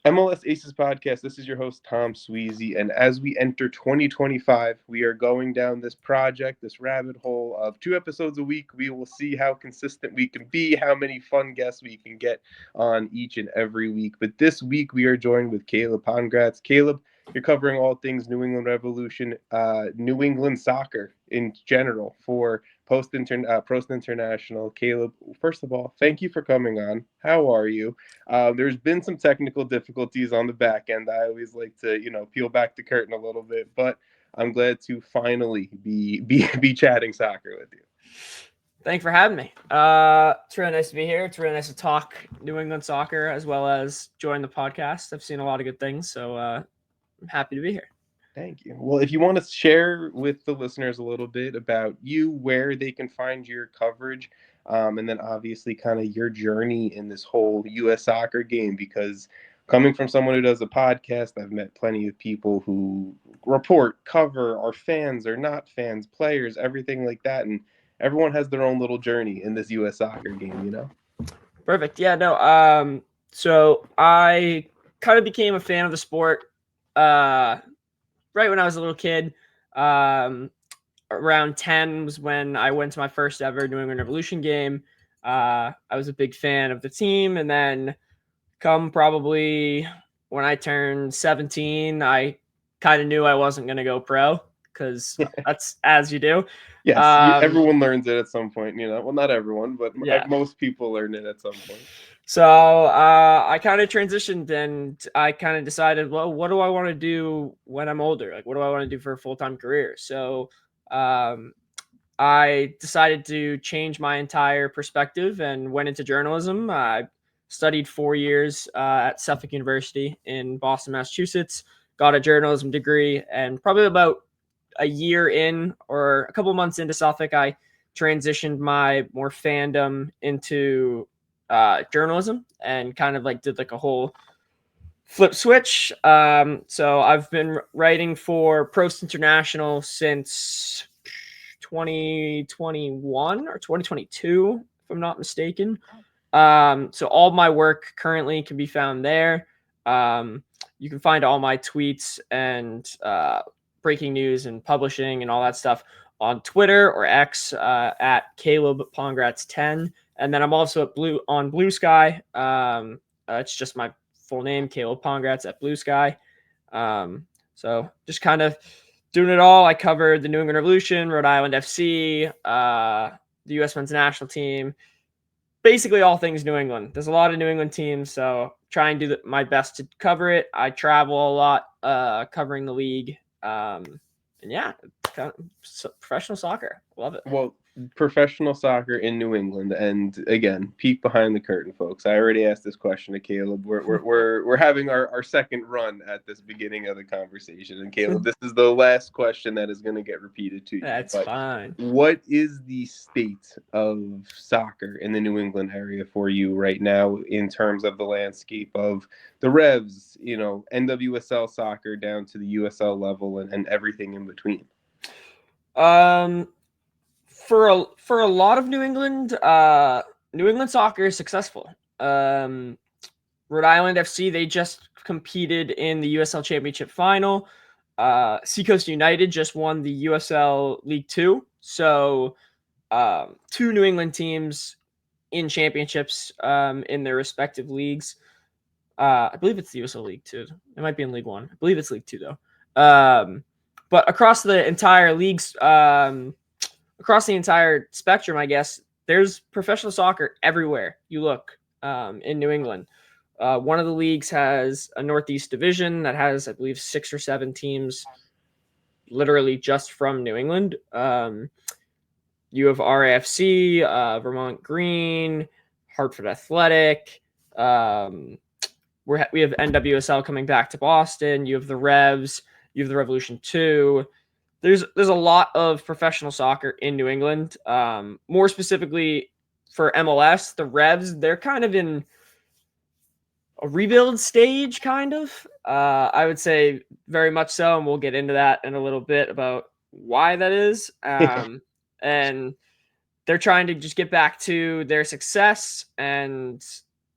MLS Aces Podcast. This is your host, Tom Sweezy. And as we enter 2025, we are going down this project, this rabbit hole of 2 episodes a week. We will see how consistent we can be, how many fun guests we can get on each and every week. But this week, we are joined with Caleb Pongratz. Caleb, you're covering all things New England Revolution, New England soccer in general for Prost International. Caleb, first of all, thank you for coming on. How are you? There's been some technical difficulties on the back end. I always like to, peel back the curtain a little bit, but I'm glad to finally be chatting soccer with you. Thanks for having me. It's really nice to be here. It's really nice to talk New England soccer as well as join the podcast. I've seen a lot of good things, so I'm happy to be here. Thank you. Well, if you want to share with the listeners a little bit about you, where they can find your coverage, and then obviously kind of your journey in this whole U.S. soccer game, because coming from someone who does a podcast, I've met plenty of people who report, cover, are fans or not fans, players, everything like that, and everyone has their own little journey in this U.S. soccer game. Perfect. Yeah, no. So I kind of became a fan of the sport right when I was a little kid. Around 10 was when I went to my first ever New England Revolution game. I was a big fan of the team, and then come probably when I turned 17, I kind of knew I wasn't going to go pro because that's as you do. Yes, everyone learns it at some point, Well, not everyone, but Yeah. most people learn it at some point. So I kind of transitioned and I kind of decided, well, what do I want to do when I'm older? Like, what do I want to do for a full-time career? So I decided to change my entire perspective and went into journalism. I studied 4 years at Suffolk University in Boston, Massachusetts, got a journalism degree, and probably about a year in or a couple months into Suffolk, I transitioned my more fandom into journalism and kind of like did like a whole flip switch. So I've been writing for Prost International since 2021 or 2022, if I'm not mistaken. So all my work currently can be found there. You can find all my tweets and breaking news and publishing and all that stuff on Twitter or X at Caleb Pongratz 10. And then I'm also at Blue Sky. It's just my full name, Caleb Pongratz at Blue Sky. So just kind of doing it all. I covered the New England Revolution, Rhode Island FC, the U.S. men's national team, basically all things New England. There's a lot of New England teams, so try and do my best to cover it. I travel a lot covering the league. And yeah, kind of professional soccer. Love it. Well, professional soccer in New England, and again, peek behind the curtain, folks. I already asked this question to Caleb. We're having our second run at this beginning of the conversation, and Caleb, this is the last question that is going to get repeated to you. That's fine. What is the state of soccer in the New England area for you right now in terms of the landscape of the Revs, NWSL soccer down to the USL level and everything in between? For a lot of New England soccer is successful. Rhode Island FC, they just competed in the USL Championship final. Seacoast United just won the USL League Two. So 2 New England teams in championships in their respective leagues. I believe it's the USL League Two. It might be in League One. I believe it's League Two though. But across the entire leagues, across the entire spectrum, I guess, there's professional soccer everywhere you look in New England. One of the leagues has a Northeast division that has, I believe, 6 or 7 teams literally just from New England. You have RAFC, Vermont Green, Hartford Athletic. We have NWSL coming back to Boston. You have the Revs. You have the Revolution 2. There's a lot of professional soccer in New England. More specifically for MLS, the Revs, they're kind of in a rebuild stage, kind of. I would say very much so, and we'll get into that in a little bit about why that is. And they're trying to just get back to their success, and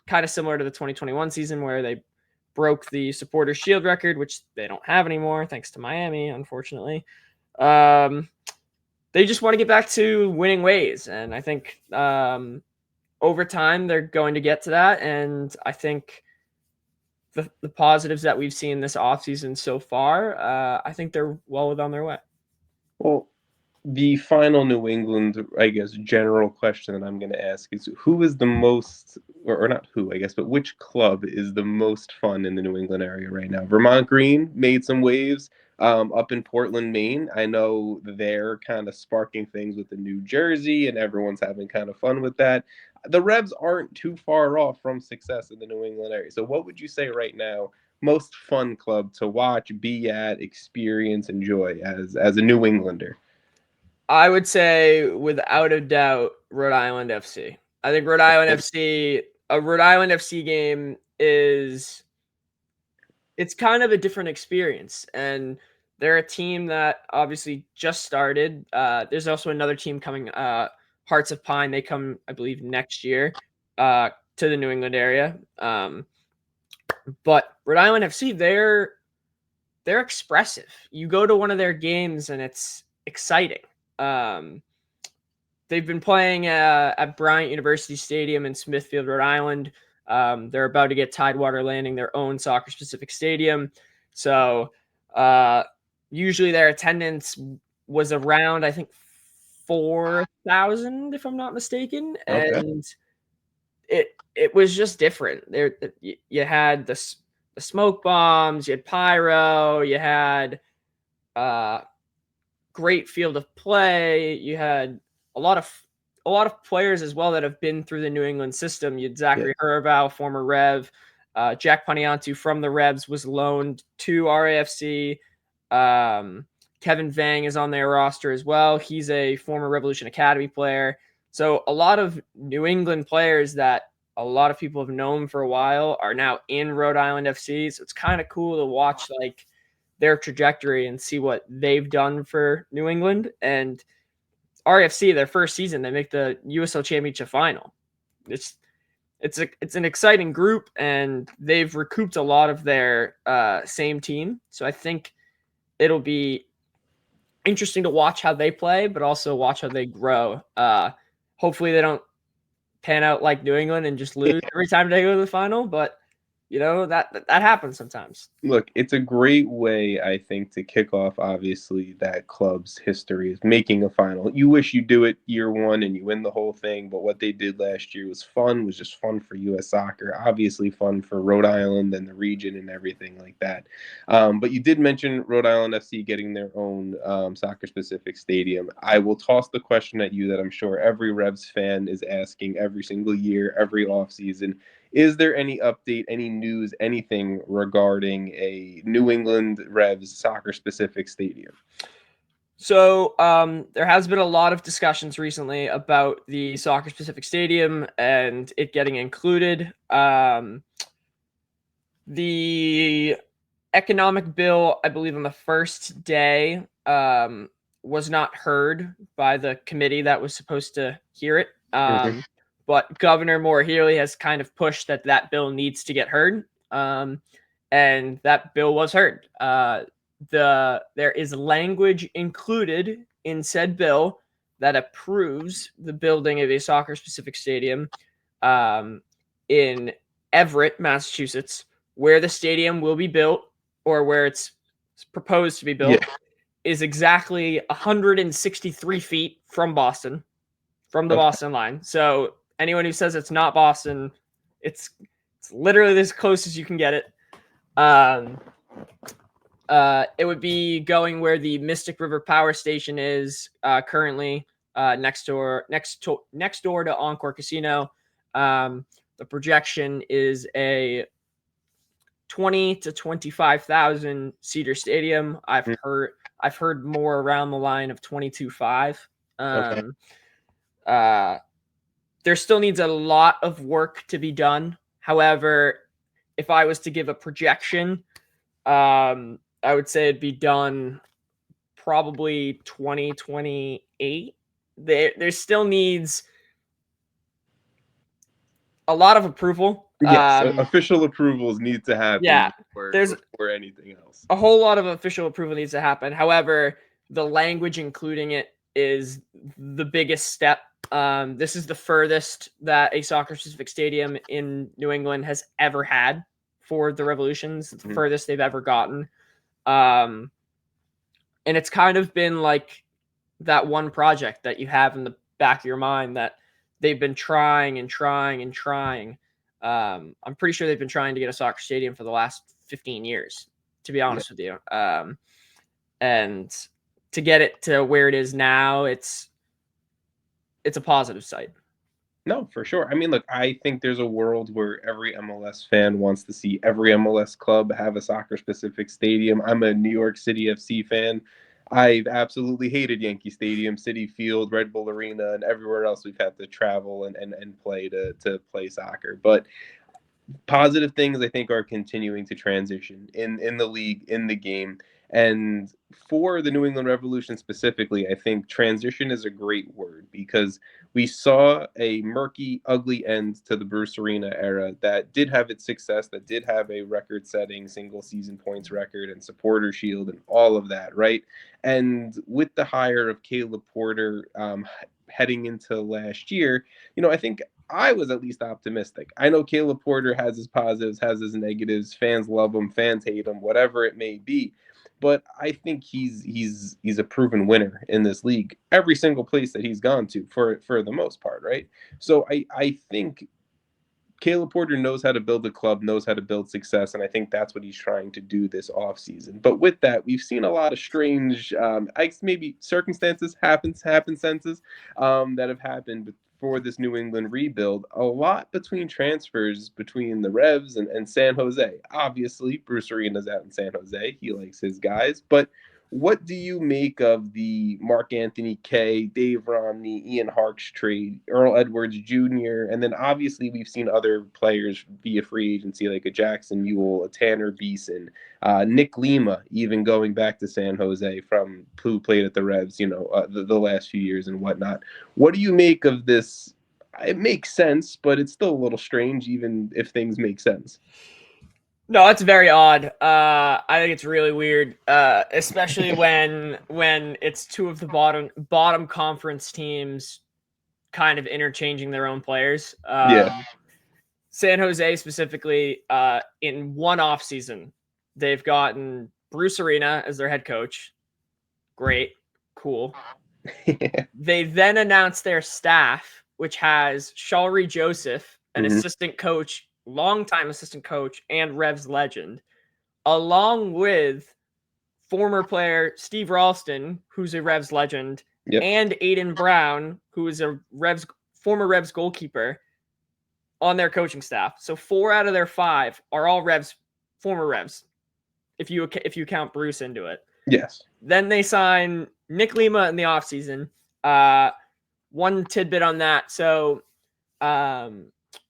kind of similar to the 2021 season where they broke the Supporters Shield record, which they don't have anymore, thanks to Miami, unfortunately. They just want to get back to winning ways, and I think over time they're going to get to that. And I think the positives that we've seen this offseason so far, I think they're well on their way. Well, the final New England, I guess, general question that I'm going to ask is who is the most, or not who, I guess, but which club is the most fun in the New England area right now? Vermont Green made some waves up in Portland, Maine. I know they're kind of sparking things with the New Jersey, and everyone's having kind of fun with that. The Revs aren't too far off from success in the New England area. So, what would you say right now? Most fun club to watch, be at, experience, enjoy as a New Englander? I would say, without a doubt, Rhode Island FC. I think Rhode Island FC, a Rhode Island FC game it's kind of a different experience. And they're a team that obviously just started. There's also another team coming, Hearts of Pine. They come, I believe, next year to the New England area. But Rhode Island FC, they're expressive. You go to one of their games and it's exciting. They've been playing at Bryant University Stadium in Smithfield, Rhode Island. They're about to get Tidewater Landing their own soccer-specific stadium. So usually their attendance was around, I think, 4,000, if I'm not mistaken. Okay. And it was just different. There, you had the smoke bombs, you had pyro, you had great field of play. You had a lot of players as well that have been through the New England system. You had Zachary Herbow, former Rev. Jack Paniantu from the Revs was loaned to RAFC. Kevin Vang is on their roster as well. He's a former Revolution Academy player. So a lot of New England players that a lot of people have known for a while are now in Rhode Island FC. So it's kind of cool to watch like their trajectory and see what they've done for New England. And RFC, their first season, they make the USL Championship final. It's an exciting group, and they've recouped a lot of their same team. So I think it'll be interesting to watch how they play, but also watch how they grow. Hopefully they don't pan out like New England and just lose every time they go to the final, but you know, that happens sometimes. Look, it's a great way, I think, to kick off, obviously, that club's history is making a final. You wish you do it year one and you win the whole thing, but what they did last year was fun, was just fun for U.S. soccer, obviously fun for Rhode Island and the region and everything like that. But you did mention Rhode Island FC getting their own soccer-specific stadium. I will toss the question at you that I'm sure every Revs fan is asking every single year, every offseason. Is there any update, any news, anything regarding a New England Revs soccer-specific stadium? So there has been a lot of discussions recently about the soccer-specific stadium and it getting included. The economic bill, I believe, on the first day was not heard by the committee that was supposed to hear it. But Governor Moore Healey has kind of pushed that bill needs to get heard. And that bill was heard. There is language included in said bill that approves the building of a soccer-specific stadium in Everett, Massachusetts, where the stadium will be built, or where it's proposed to be built, is exactly 163 feet from Boston, from the Boston line. So anyone who says it's not Boston, it's literally as close as you can get it. It would be going where the Mystic River Power Station is currently, next door to Encore Casino. The projection is a 20 to 25,000 seater stadium. I've heard more around the line of 22.5. There still needs a lot of work to be done. However, if I was to give a projection, I would say it'd be done probably 2028. There still needs a lot of approval. Yes, official approvals need to happen. Yeah, there's before anything else. a whole lot of official approval needs to happen. However, the language including it is the biggest step. This is the furthest that a soccer-specific stadium in New England has ever had for the Revolutions. It's the furthest they've ever gotten. And it's kind of been like that one project that you have in the back of your mind that they've been trying and trying and trying. I'm pretty sure they've been trying to get a soccer stadium for the last 15 years, to be honest with you. And to get it to where it is now, it's a positive sight. No, for sure. I mean, look, I think there's a world where every MLS fan wants to see every MLS club have a soccer-specific stadium. I'm a New York City FC fan. I've absolutely hated Yankee Stadium, Citi Field, Red Bull Arena, and everywhere else we've had to travel and play to play soccer. But positive things, I think, are continuing to transition in the league, in the game. And for the New England Revolution specifically, I think transition is a great word because we saw a murky, ugly end to the Bruce Arena era that did have its success, that did have a record-setting single-season points record and supporter shield and all of that, right? And with the hire of Caleb Porter heading into last year, I think I was at least optimistic. I know Caleb Porter has his positives, has his negatives. Fans love him, fans hate him, whatever it may be. But I think he's a proven winner in this league. Every single place that he's gone to, for the most part, right? So I think Caleb Porter knows how to build a club, knows how to build success, and I think that's what he's trying to do this offseason. But with that, we've seen a lot of strange, maybe circumstances, happenstances that have happened for this New England rebuild. A lot between transfers between the Revs and San Jose. Obviously, Bruce Arena's out in San Jose. He likes his guys. But what do you make of the Mark Anthony Kaye, Dave Romney, Ian Harkes trade, Earl Edwards Jr., and then obviously we've seen other players via free agency like a Jackson Yueill, a Tanner Beeson, Nick Lima, even going back to San Jose from who played at the Revs, the last few years and whatnot. What do you make of this? It makes sense, but it's still a little strange, even if things make sense. No, it's very odd. I think it's really weird, especially when it's two of the bottom conference teams kind of interchanging their own players. San Jose specifically, in one offseason, they've gotten Bruce Arena as their head coach. Great, cool. They then announced their staff, which has Shalry Joseph, an assistant coach, longtime assistant coach and Revs legend, along with former player Steve Ralston, who's a Revs legend, and Aiden Brown, who is a former Revs goalkeeper, on their coaching staff. So 4 out of their 5 are all former Revs, if you count Bruce into it. Yes. Then they sign Nick Lima in the offseason. One tidbit on that. So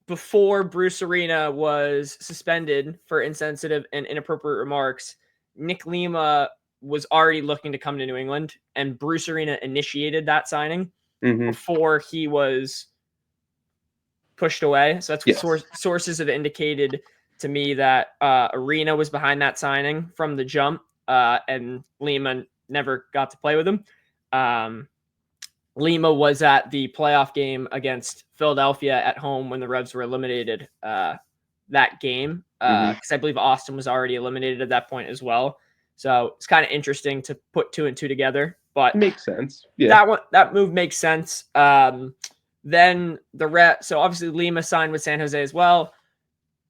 before Bruce Arena was suspended for insensitive and inappropriate remarks, Nick Lima was already looking to come to New England, and Bruce Arena initiated that signing before he was pushed away. So that's what sources have indicated to me, that Arena was behind that signing from the jump, and Lima never got to play with him. Lima was at the playoff game against Philadelphia at home when the Revs were eliminated that game, because I believe Austin was already eliminated at that point as well. So it's kind of interesting to put 2 and 2 together, but makes sense. Yeah, that move makes sense. Then so obviously Lima signed with San Jose as well.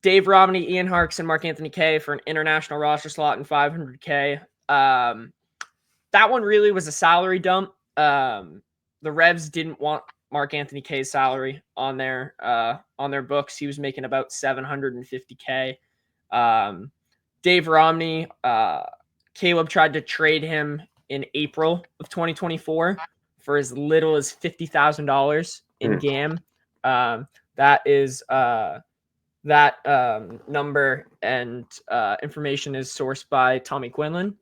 Dave Romney, Ian Harkes, and Mark Anthony Kaye for an international roster slot and $500K. That one really was a salary dump. The Revs didn't want Mark Anthony Kaye's salary on their books. He was making about $750K. Dave Romney, Caleb tried to trade him in April of 2024 for as little as $50,000 in GAM. That is that number and information is sourced by Tommy Quinlan.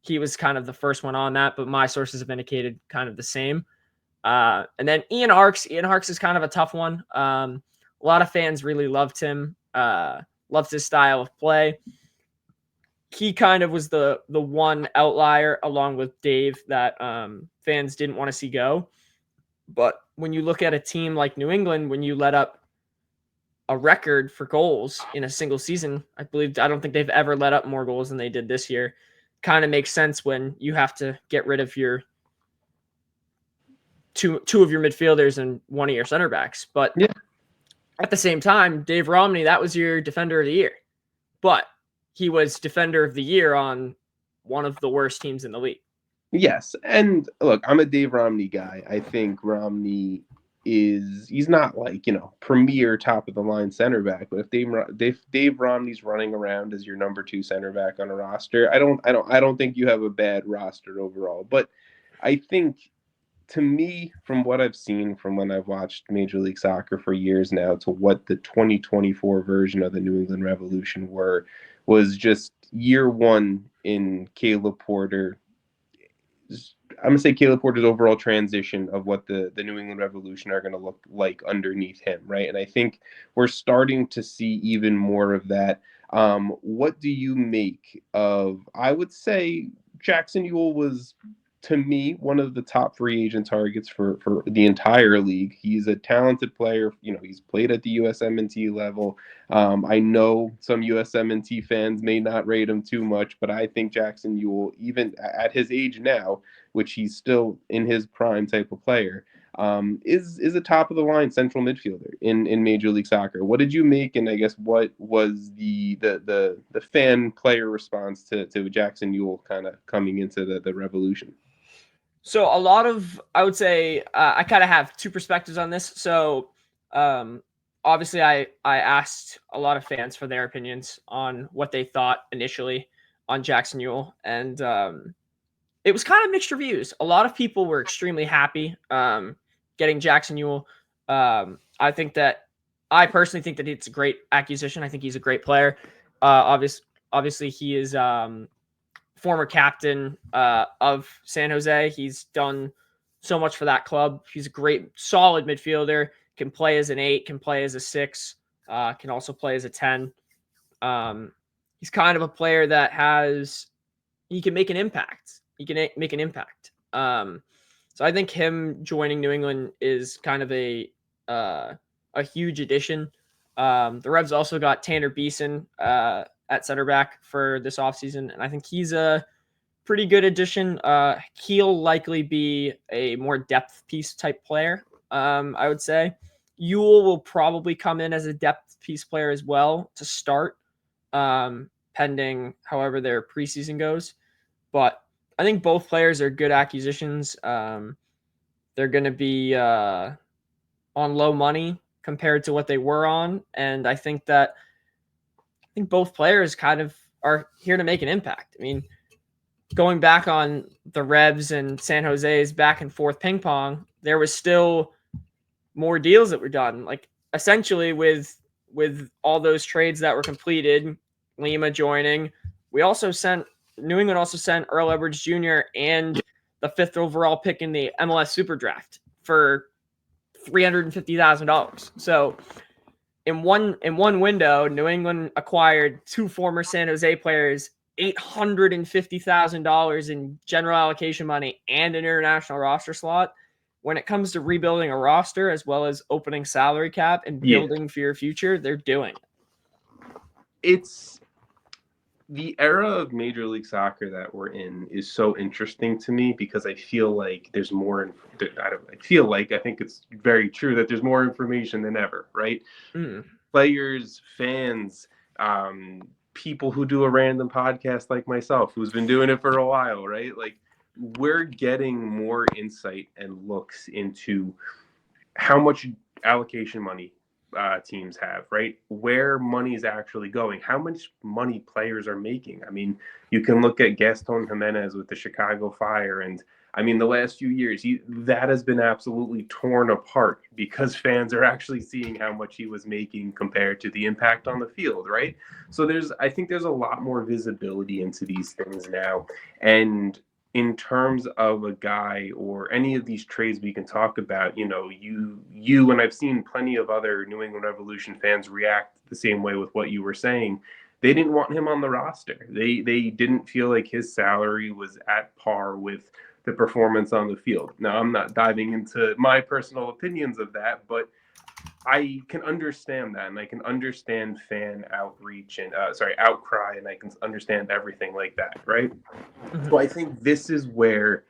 He was kind of the first one on that, but my sources have indicated kind of the same. And then Ian Harkes is kind of a tough one. A lot of fans really loved him, loved his style of play. He kind of was the one outlier along with Dave that fans didn't want to see go. But when you look at a team like New England, when you let up a record for goals in a single season, I don't think they've ever let up more goals than they did this year. Kind of makes sense when you have to get rid of your two of your midfielders and one of your center backs. But at the same time, Dave Romney, that was your defender of the year. But he was defender of the year on one of the worst teams in the league. Yes. And look, I'm a Dave Romney guy. I think Romney he's not like, premier top of the line center back, but if Dave Romney's running around as your number 2 center back on a roster, I don't think you have a bad roster overall. But I think, to me, from what I've seen from when I've watched Major League Soccer for years now to what the 2024 version of the New England Revolution was just year one in Caleb Porter. I'm going to say Caleb Porter's overall transition of what the New England Revolution are going to look like underneath him, right? And I think we're starting to see even more of that. What do you make of, I would say, Jackson Yueill was, to me, one of the top free agent targets for the entire league. He's a talented player. He's played at the USMNT level. I know some USMNT fans may not rate him too much, but I think Jackson Yueill, even at his age now, which he's still in his prime type of player, is a top of the line central midfielder in Major League Soccer. What did you make, and I guess what was the fan player response to Jackson Yueill kind of coming into the Revolution? So I would say I kind of have two perspectives on this. So obviously I asked a lot of fans for their opinions on what they thought initially on Jackson Yueill, and it was kind of mixed reviews. A lot of people were extremely happy getting Jackson Yueill. I personally think that it's a great acquisition. I think he's a great player. Obviously he is former captain of San Jose. He's done so much for that club. He's a great, solid midfielder, can play as an 8, can play as a 6, can also play as a 10. He's kind of a player that he can make an impact. He can make an impact. So I think him joining New England is kind of a huge addition. The Revs also got Tanner Beeson at center back for this offseason, and I think he's a pretty good addition. He'll likely be a more depth piece type player, I would say. Yueill will probably come in as a depth piece player as well to start, pending however their preseason goes. But I think both players are good acquisitions. They're going to be on low money compared to what they were on, and I think both players kind of are here to make an impact. I mean, going back on the Revs and San Jose's back and forth ping pong, there was still more deals that were done. Like essentially with all those trades that were completed, Lima joining, New England also sent Earl Edwards Jr. and the 5th overall pick in the MLS Super Draft for $350,000. So in one window, New England acquired 2 former San Jose players, $850,000 in general allocation money and an international roster slot. When it comes to rebuilding a roster as well as opening salary cap and building for your future, they're doing it. It's the era of Major League Soccer that we're in is so interesting to me because I feel like there's more. I think it's very true that there's more information than ever, right? Players, fans, people who do a random podcast like myself, who's been doing it for a while, right? Like, we're getting more insight and looks into how much allocation money teams have, right? Where money is actually going, how much money players are making. I mean, you can look at Gaston Jimenez with the Chicago Fire, and I mean, the last few years, that has been absolutely torn apart because fans are actually seeing how much he was making compared to the impact on the field, right? So I think there's a lot more visibility into these things now. And in terms of a guy or any of these trades we can talk about, you and I've seen plenty of other New England Revolution fans react the same way with what you were saying. They didn't want him on the roster. They didn't feel like his salary was at par with the performance on the field. Now, I'm not diving into my personal opinions of that, but I can understand that, and I can understand fan outreach and outcry, and I can understand everything like that, right? Mhm. So I think this is where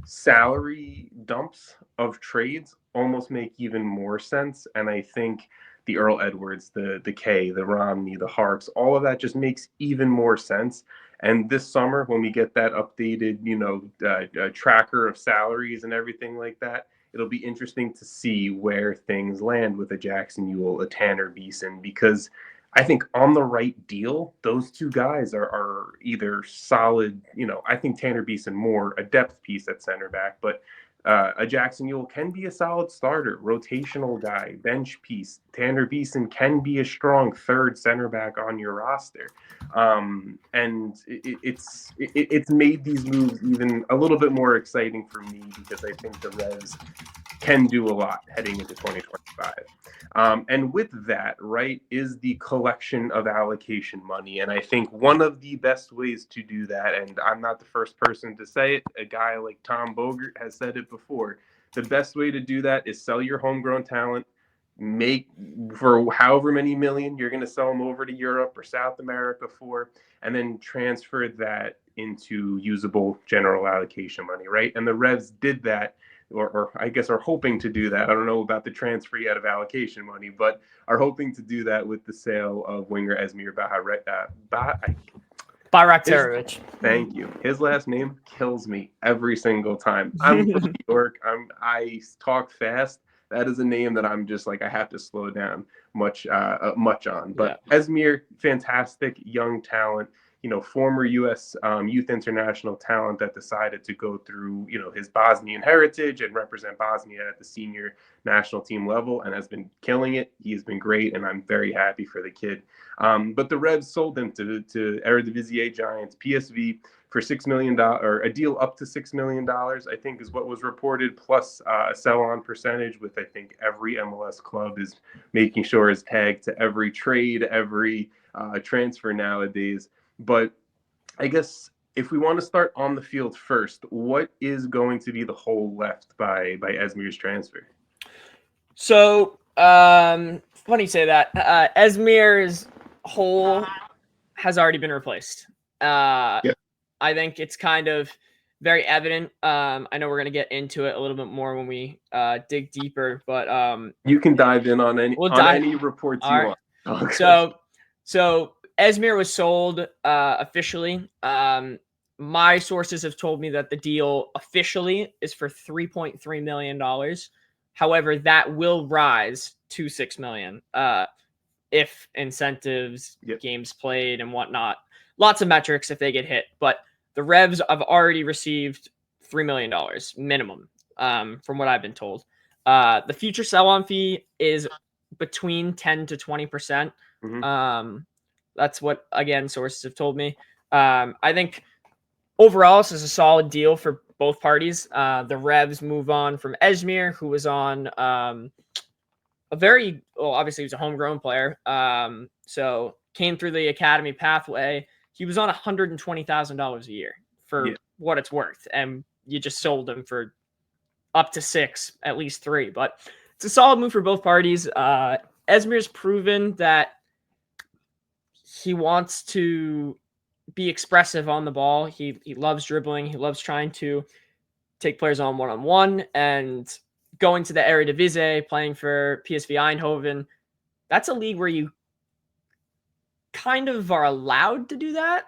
salary dumps of trades almost make even more sense, and I think the Earl Edwards, the K, the Romney, the Harks, all of that just makes even more sense. And this summer, when we get that updated, tracker of salaries and everything like that, it'll be interesting to see where things land with a Jackson Yueill, a Tanner Beeson, because I think on the right deal, those two guys are either solid. I think Tanner Beeson more a depth piece at center back, but a Jackson Yueill can be a solid starter, rotational guy, bench piece. Tanner Beeson can be a strong third center back on your roster, and it's made these moves even a little bit more exciting for me because I think the Revs can do a lot heading into 2025. And with that, right, is the collection of allocation money. And I think one of the best ways to do that, and I'm not the first person to say it, a guy like Tom Bogert has said it before, the best way to do that is sell your homegrown talent, make for however many million you're going to sell them over to Europe or South America for, and then transfer that into usable general allocation money, right? And the Revs did that, or I guess are hoping to do that. I don't know about the transfer yet of allocation money, but are hoping to do that with the sale of winger Esmir Bajraktarevic. Thank you. His last name kills me every single time. I'm from New York. I talk fast. That is a name that I'm just like I have to slow down much on. But yeah. Esmir, fantastic young talent. Former U.S. Youth International talent that decided to go through, his Bosnian heritage and represent Bosnia at the senior national team level and has been killing it. He has been great, and I'm very happy for the kid. But the Revs sold him to Eredivisie Giants, PSV, for $6 million, or a deal up to $6 million, I think is what was reported, plus a sell-on percentage with, I think, every MLS club is making sure is tagged to every trade, every transfer nowadays. But I guess if we want to start on the field first, what is going to be the hole left by Esmir's transfer? So, funny you say that. Esmir's hole has already been replaced. Yep. I think it's kind of very evident. I know we're going to get into it a little bit more when we dig deeper, but you can dive in on any reports you want. Okay. So Esmir was sold officially. My sources have told me that the deal officially is for $3.3 million. However, that will rise to $6 million if incentives, games played, and whatnot. Lots of metrics if they get hit. But the Revs have already received $3 million minimum, from what I've been told. The future sell-on fee is between 10 to 20%. Mm-hmm. That's what, again, sources have told me. I think overall, this is a solid deal for both parties. The Revs move on from Esmir, who was on obviously he was a homegrown player. So came through the academy pathway. He was on $120,000 a year for what it's worth. And you just sold him for up to 6, at least 3. But it's a solid move for both parties. Esmir's proven that he wants to be expressive on the ball. He loves dribbling. He loves trying to take players on one-on-one, and going to the Eredivisie, playing for PSV Eindhoven. That's a league where you kind of are allowed to do that.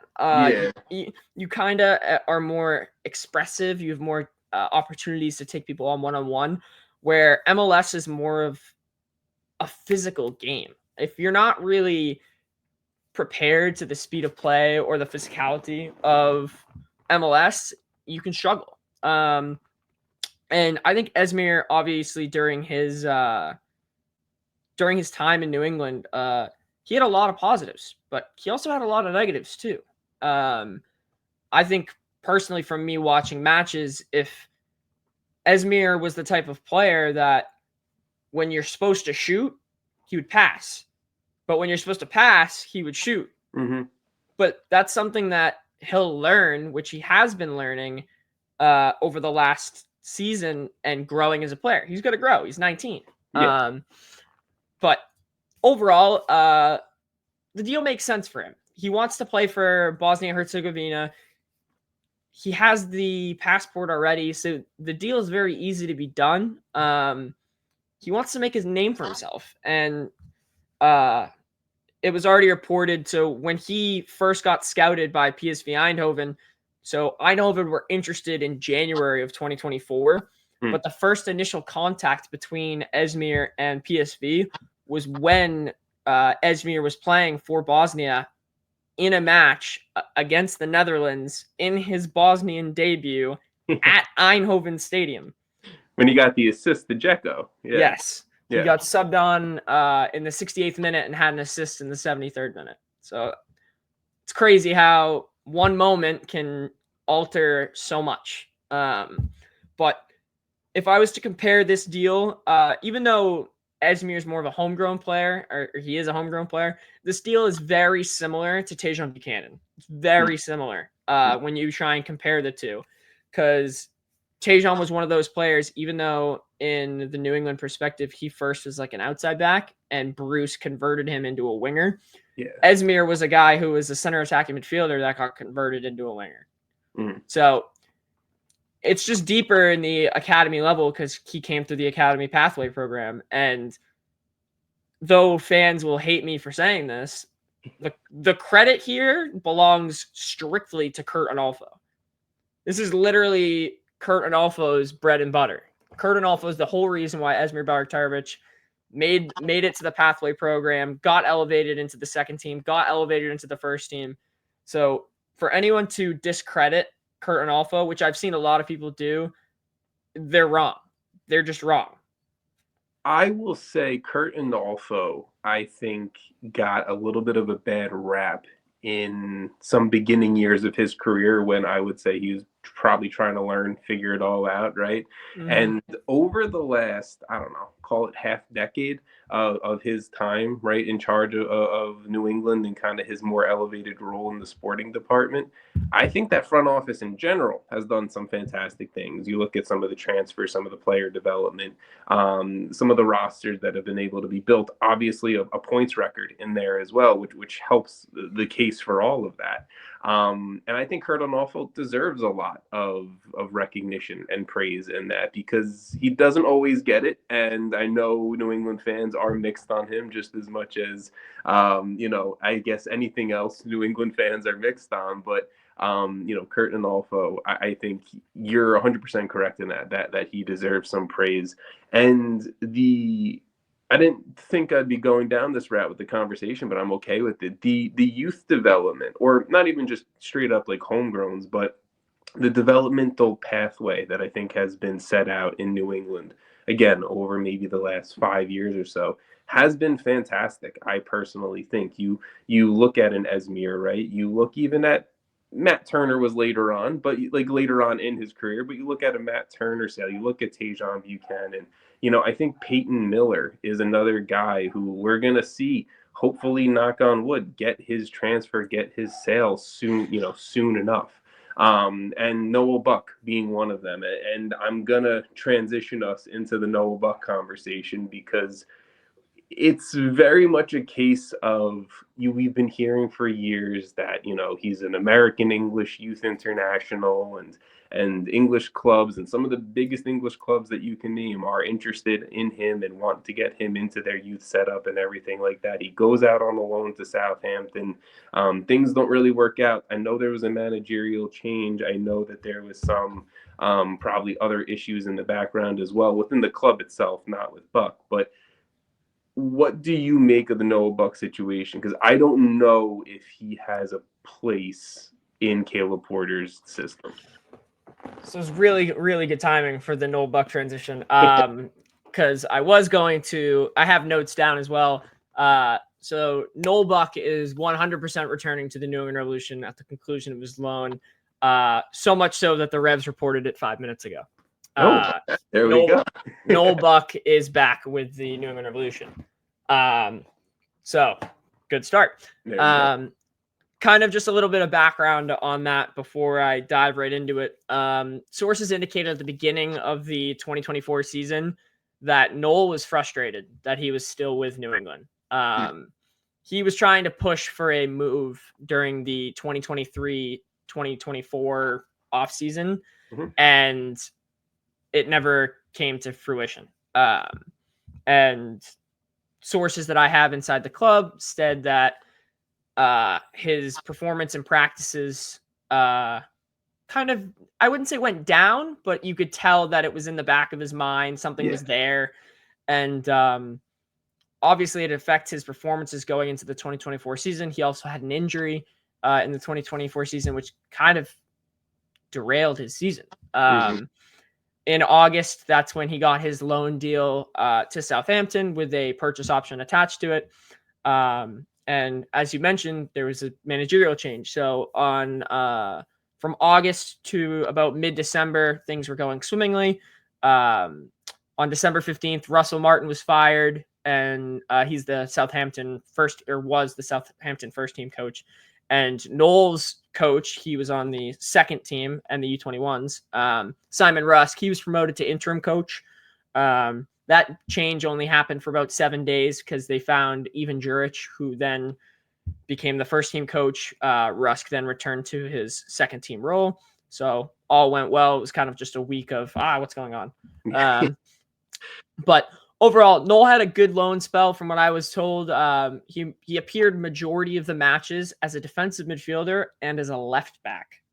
You kind of are more expressive. You have more opportunities to take people on one-on-one, where MLS is more of a physical game. If you're not really prepared to the speed of play or the physicality of MLS, you can struggle. And I think Esmir, obviously, during his time in New England, he had a lot of positives, but he also had a lot of negatives too. I think personally from me watching matches, if Esmir was the type of player that when you're supposed to shoot, he would pass. But when you're supposed to pass, he would shoot. Mm-hmm. But that's something that he'll learn, which he has been learning over the last season and growing as a player. He's going to grow. He's 19. Yeah. But overall, the deal makes sense for him. He wants to play for Bosnia-Herzegovina. He has the passport already, so the deal is very easy to be done. He wants to make his name for himself, and it was already reported. So when he first got scouted by PSV Eindhoven, so Eindhoven were interested in January of 2024, but the first initial contact between Esmir and PSV was when Esmir was playing for Bosnia in a match against the Netherlands in his Bosnian debut at Eindhoven Stadium. When he got the assist to Dzeko. Yeah. Yes. He got subbed on in the 68th minute and had an assist in the 73rd minute. So it's crazy how one moment can alter so much. But if I was to compare this deal, even though Esmir is more of a homegrown player, or he is a homegrown player, this deal is very similar to Tajon Buchanan. It's very similar when you try and compare the two, because Tajon was one of those players, even though in the New England perspective, he first was like an outside back and Bruce converted him into a winger. Yeah. Esmir was a guy who was a center attacking midfielder that got converted into a winger. So it's just deeper in the academy level because he came through the academy pathway program. And though fans will hate me for saying this, the credit here belongs strictly to Kurt Onalfo. This is literally Kurt Onalfo's bread and butter. Kurt Onalfo is the whole reason why Esmir Bajraktarevic made it to the pathway program, got elevated into the second team, got elevated into the first team. So for anyone to discredit Kurt Onalfo, which I've seen a lot of people do, they're wrong. They're just wrong. I will say Kurt Onalfo, I think, got a little bit of a bad rap in some beginning years of his career when I would say he was probably trying to learn, figure it all out, right? And over the last, I don't know, call it half decade of his time, right, in charge of New England and kind of his more elevated role in the sporting department, I think that front office in general has done some fantastic things. You look at some of the transfers, some of the player development, some of the rosters that have been able to be built, obviously a points record in there as well, which helps the case for all of that. And I think Kurt Onalfo deserves a lot of recognition and praise in that because he doesn't always get it. And I know New England fans are mixed on him just as much as, I guess anything else New England fans are mixed on. But, Kurt Onalfo, I think you're 100% correct in that he deserves some praise. And I didn't think I'd be going down this route with the conversation, but I'm okay with it. The youth development, or not even just straight up like homegrowns, but the developmental pathway that I think has been set out in New England, again, over maybe the last 5 years or so, has been fantastic. I personally think you look at an Esmir, right? You look even at Matt Turner was later on, but like later on in his career, but you look at a Matt Turner sale, you look at Tajon Buchanan, I think Peyton Miller is another guy who we're going to see, hopefully, knock on wood, get his transfer, get his sale soon, soon enough. And Noel Buck being one of them. And I'm going to transition us into the Noel Buck conversation because it's very much a case of we've been hearing for years that, he's an American English youth international and English clubs and some of the biggest English clubs that you can name are interested in him and want to get him into their youth setup and everything like that. He goes out on a loan to Southampton. Things don't really work out. I know there was a managerial change. I know that there was some probably other issues in the background as well within the club itself, not with Buck. But what do you make of the Noel Buck situation? Because I don't know if he has a place in Caleb Porter's system. So it's really, really good timing for the Noel Buck transition. Because I have notes down as well. So Noel Buck is 100% returning to the New England Revolution at the conclusion of his loan. So much so that the Revs reported it 5 minutes ago. There we go. Noel Buck is back with the New England Revolution. So good start. Kind of just a little bit of background on that before I dive right into it. Sources indicated at the beginning of the 2024 season that Noel was frustrated that he was still with New England. He was trying to push for a move during the 2023-2024 offseason, and it never came to fruition. And sources that I have inside the club said that his performance in practices kind of, I wouldn't say went down, but you could tell that it was in the back of his mind. Something was there. And obviously it affects his performances going into the 2024 season. He also had an injury in the 2024 season, which kind of derailed his season. In August, that's when he got his loan deal to Southampton with a purchase option attached to it. And as you mentioned, there was a managerial change. So from August to about mid-December, things were going swimmingly. On December 15th, Russell Martin was fired, and he's the Southampton first team coach. And Noel's coach, he was on the second team and the U21s. Simon Rusk, he was promoted to interim coach. That change only happened for about 7 days because they found Ivan Juric, who then became the first team coach. Rusk then returned to his second team role. So all went well. It was kind of just a week of, what's going on? But overall, Noel had a good loan spell from what I was told. He appeared majority of the matches as a defensive midfielder and as a left back.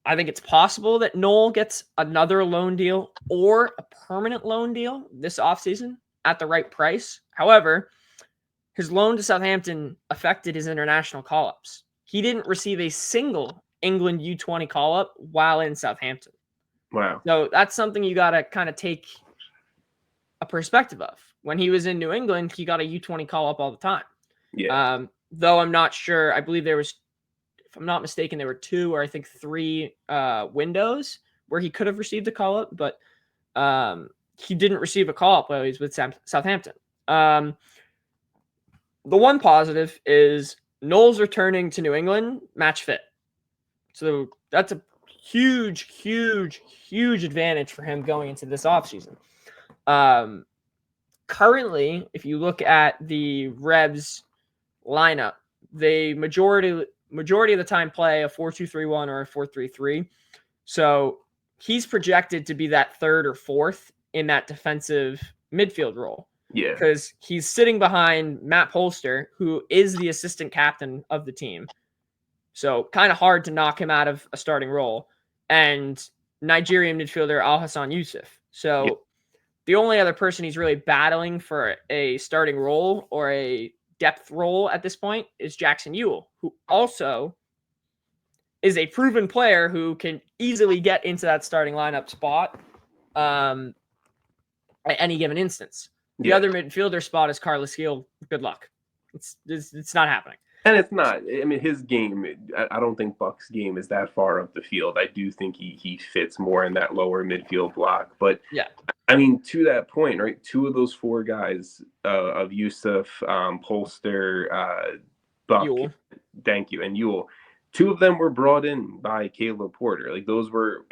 I think it's possible that Noel gets another loan deal or a permanent loan deal this offseason at the right price. However, his loan to Southampton affected his international call-ups. He didn't receive a single England U20 call-up while in Southampton. Wow. So that's something you got to kind of take a perspective of. When he was in New England, he got a U20 call-up all the time. Yeah. Though I'm not sure. I believe there was, if I'm not mistaken, there were 2 or I think 3 windows where he could have received a call-up, but he didn't receive a call-up while he was with Southampton. The one positive is Noel's returning to New England match fit. So that's a huge, huge, huge advantage for him going into this offseason. Currently, if you look at the Revs lineup, they majority of the time play a 4-2-3-1 or a 4-3-3. So he's projected to be that third or fourth in that defensive midfield role. Yeah. Because he's sitting behind Matt Polster, who is the assistant captain of the team. So kind of hard to knock him out of a starting role. And Nigerian midfielder Alhassan Yusuf. So the only other person he's really battling for a starting role or a depth role at this point is Jackson Yueill, who also is a proven player who can easily get into that starting lineup spot at any given instance. The other midfielder spot is Carlos Gil. Good luck. It's not happening. And it's not. I mean, his game, I don't think Buck's game is that far up the field. I do think he fits more in that lower midfield block. But, yeah, I mean, to that point, right, 2 of those 4 guys of Yusuf, Polster, Buck, Yueill. Thank you, and Yueill, 2 of them were brought in by Caleb Porter. Like, those were,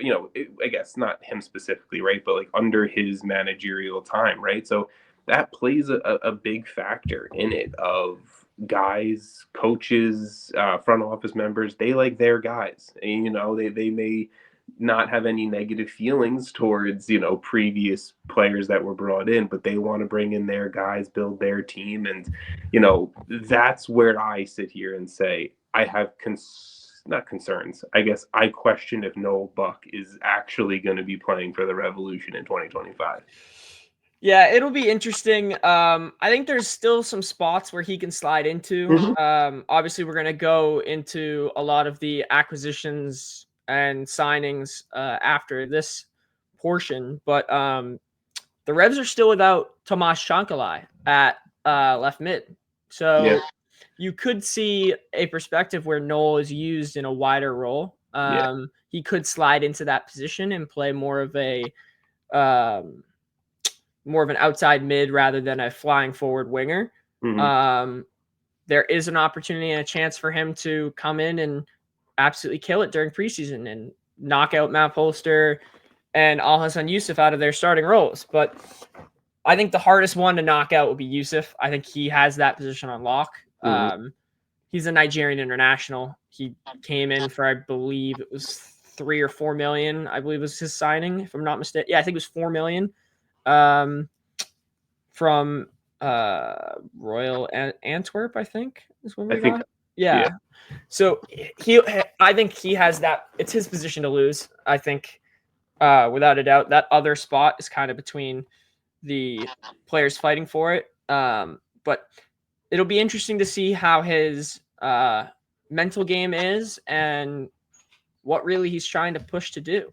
I guess not him specifically, right, but, like, under his managerial time, right? So that plays a big factor in it of guys, coaches, front office members. They like their guys, and they may not have any negative feelings towards previous players that were brought in, but they want to bring in their guys, build their team. And that's where I sit here and say I have not concerns. I guess I question if Noel Buck is actually going to be playing for the Revolution in 2025. Yeah, it'll be interesting. I think there's still some spots where he can slide into. Obviously, we're going to go into a lot of the acquisitions and signings after this portion. But the Revs are still without Tomasz Chankalai at left mid. So you could see a perspective where Noel is used in a wider role. He could slide into that position and play more of an outside mid rather than a flying forward winger. There is an opportunity and a chance for him to come in and absolutely kill it during preseason and knock out Matt Polster and Alhassan Yusuf out of their starting roles. But I think the hardest one to knock out would be Yusuf. I think he has that position on lock. He's a Nigerian international. He came in for, I believe it was 3 or 4 million. I believe was his signing, if I'm not mistaken. Yeah, I think it was 4 million from Royal Antwerp, I think is what we got. Yeah. So I think he has that. It's his position to lose. I think without a doubt, that other spot is kind of between the players fighting for it. But it'll be interesting to see how his mental game is and what really he's trying to push to do.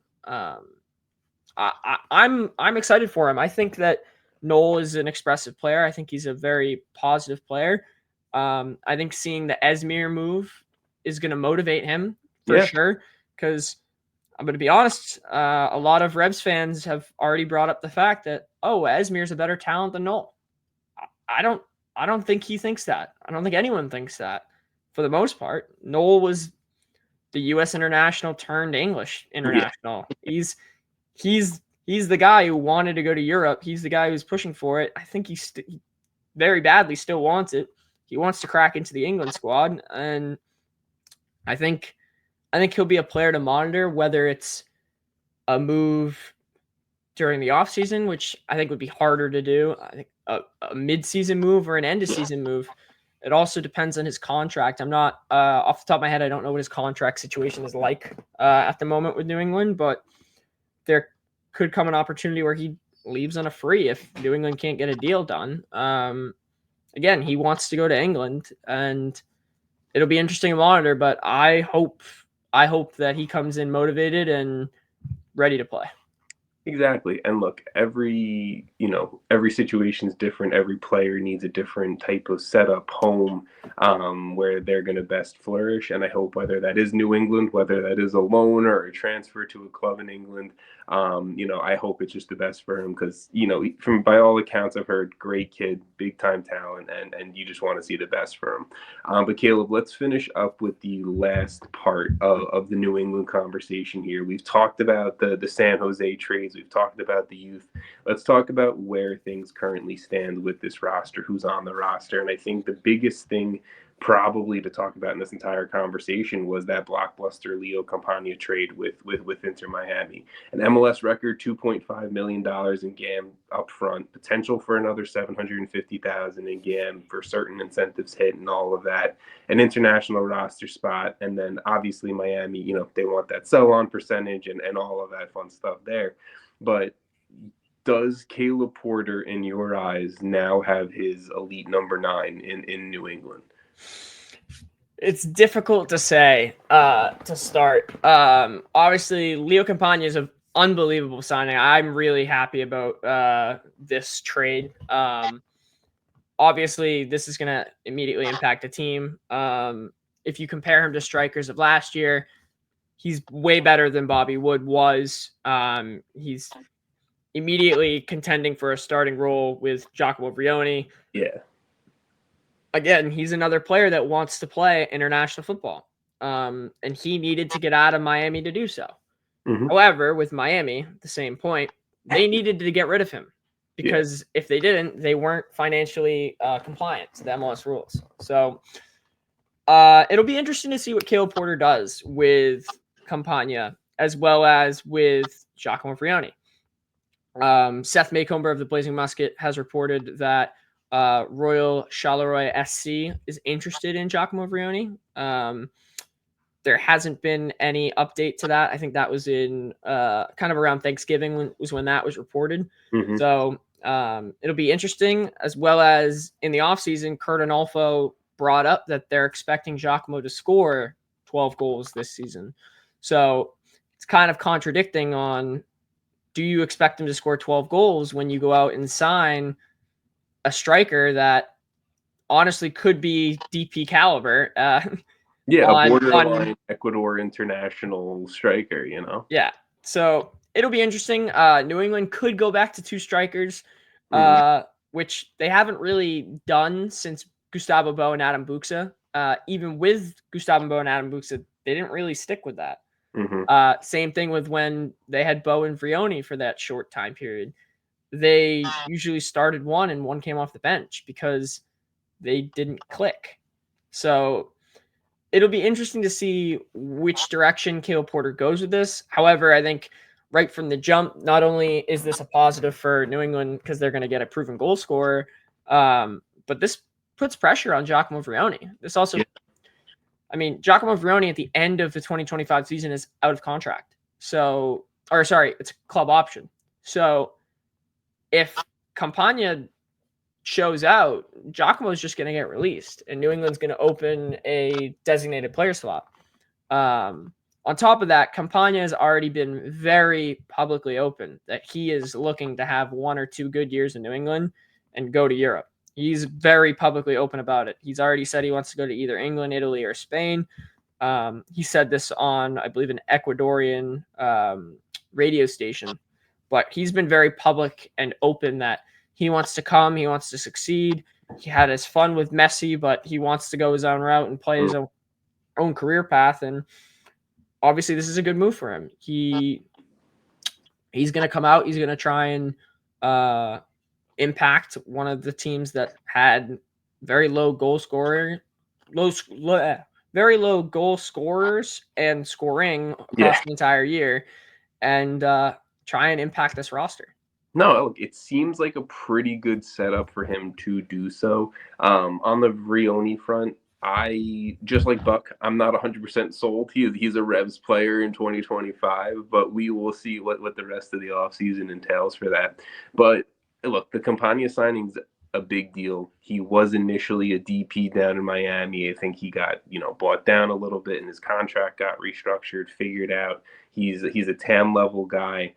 I'm excited for him. I think that Noel is an expressive player. I think he's a very positive player. I think seeing the Esmir move is going to motivate him for sure. Because I'm going to be honest, a lot of Rebs fans have already brought up the fact that, Esmir's a better talent than Noel. I don't think he thinks that. I don't think anyone thinks that for the most part. Noel was the U.S. international turned English international. He's the guy who wanted to go to Europe. He's the guy who's pushing for it. I think he very badly still wants it. He wants to crack into the England squad, and I think he'll be a player to monitor, whether it's a move during the offseason, which I think would be harder to do. I think a mid-season move or an end-of-season move. It also depends on his contract. I'm not off the top of my head, I don't know what his contract situation is like at the moment with New England, but there could come an opportunity where he leaves on a free if New England can't get a deal done. Again, he wants to go to England, and it'll be interesting to monitor, but I hope that he comes in motivated and ready to play. Exactly. And look, every situation is different. Every player needs a different type of setup, home, where they're going to best flourish. And I hope whether that is New England, whether that is a loan or a transfer to a club in England, I hope it's just the best for him because, from by all accounts, I've heard great kid, big time talent, and you just want to see the best for him. But Caleb, let's finish up with the last part of the New England conversation here. We've talked about the San Jose trades. We've talked about the youth. Let's talk about where things currently stand with this roster, who's on the roster. And I think the biggest thing probably to talk about in this entire conversation was that blockbuster Leo Campana trade with Inter Miami. An MLS record $2.5 million in GAM up front, potential for another $750,000 in GAM for certain incentives hit and all of that, an international roster spot, and then obviously Miami, they want that sell-on percentage and all of that fun stuff there. But does Caleb Porter, in your eyes, now have his elite number 9 in New England? It's difficult to say to start. Obviously, Leo Campana is an unbelievable signing. I'm really happy about this trade. Obviously, this is going to immediately impact the team. If you compare him to strikers of last year, he's way better than Bobby Wood was. He's immediately contending for a starting role with Giacomo Brioni. Yeah. Again, he's another player that wants to play international football. And he needed to get out of Miami to do so. Mm-hmm. However, with Miami, at the same point, they needed to get rid of him because if they didn't, they weren't financially compliant to the MLS rules. So it'll be interesting to see what Caleb Porter does with Campana as well as with Giacomo Brioni. Seth Maycomber of the Blazing Musket has reported that Royal Charleroi SC is interested in Giacomo Brioni. There hasn't been any update to that. I think that was in kind of around Thanksgiving when that was reported. Mm-hmm. So it'll be interesting, as well as in the offseason, Kurt Anolfo brought up that they're expecting Giacomo to score 12 goals this season. So it's kind of contradicting on, do you expect him to score 12 goals when you go out and sign a striker that honestly could be DP caliber. Yeah, a on borderline Ecuador international striker, you know? Yeah. So it'll be interesting. New England could go back to two strikers, which they haven't really done since Gustavo Bo and Adam Buxa. Even with Gustavo Bo and Adam Buxa, they didn't really stick with that. Same thing with when they had Bo and Vrioni for that short time period. They usually started one and one came off the bench because they didn't click. So it'll be interesting to see which direction Caleb Porter goes with this. However, I think right from the jump, not only is this a positive for New England because they're going to get a proven goal scorer, but this puts pressure on Giacomo Vrioni. This also, I mean, Giacomo Vrioni at the end of the 2025 season is out of contract. So, or sorry, it's a club option. So if Campana shows out, Giacomo's just going to get released, and New England's going to open a designated player slot. On top of that, Campana has already been very publicly open that he is looking to have 1 or 2 good years in New England and go to Europe. He's very publicly open about it. He's already said he wants to go to either England, Italy, or Spain. He said this on, I believe, an Ecuadorian radio station, but he's been very public and open that he wants to come. He wants to succeed. He had his fun with Messi, but he wants to go his own route and play his own career path. And obviously, this is a good move for him. He's going to come out. He's going to try and impact one of the teams that had very low goal scorers and scoring across the entire year, and try and impact this roster. No, it seems like a pretty good setup for him to do so. On the Vrioni front, I just like Buck. I'm not 100% sold. He's a Revs player in 2025, but we will see what the rest of the offseason entails for that. But look, the Campana signing's a big deal. He was initially a DP down in Miami. I think he got bought down a little bit, and his contract got restructured, figured out. He's a TAM level guy.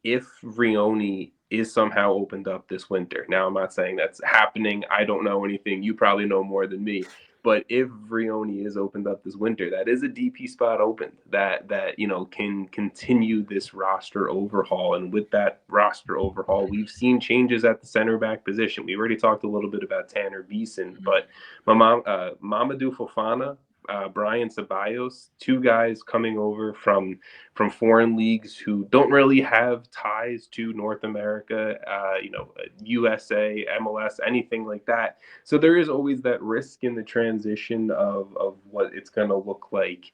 If Vrioni is somehow opened up this winter, now I'm not saying that's happening. I don't know anything. You probably know more than me. But if Vrioni is opened up this winter, that is a DP spot open that can continue this roster overhaul. And with that roster overhaul, we've seen changes at the center back position. We already talked a little bit about Tanner Beeson, but Mamadou Fofana Brayan Ceballos, 2 guys coming over from foreign leagues who don't really have ties to North America, USA, MLS, anything like that. So there is always that risk in the transition of what it's going to look like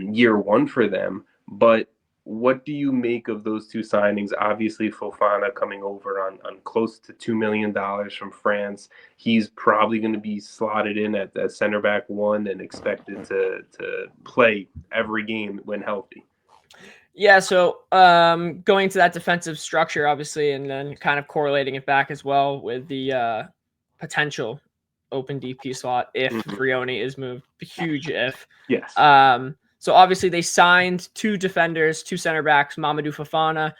year one for them. But what do you make of those 2 signings? Obviously, Fofana coming over on close to $2 million from France. He's probably going to be slotted in at center back 1 and expected to play every game when healthy. Yeah, so going to that defensive structure, obviously, and then kind of correlating it back as well with the potential open DP slot if Vrioni is moved. Huge if. Yes. So obviously they signed 2 defenders, 2 center backs, Mamadou Fofana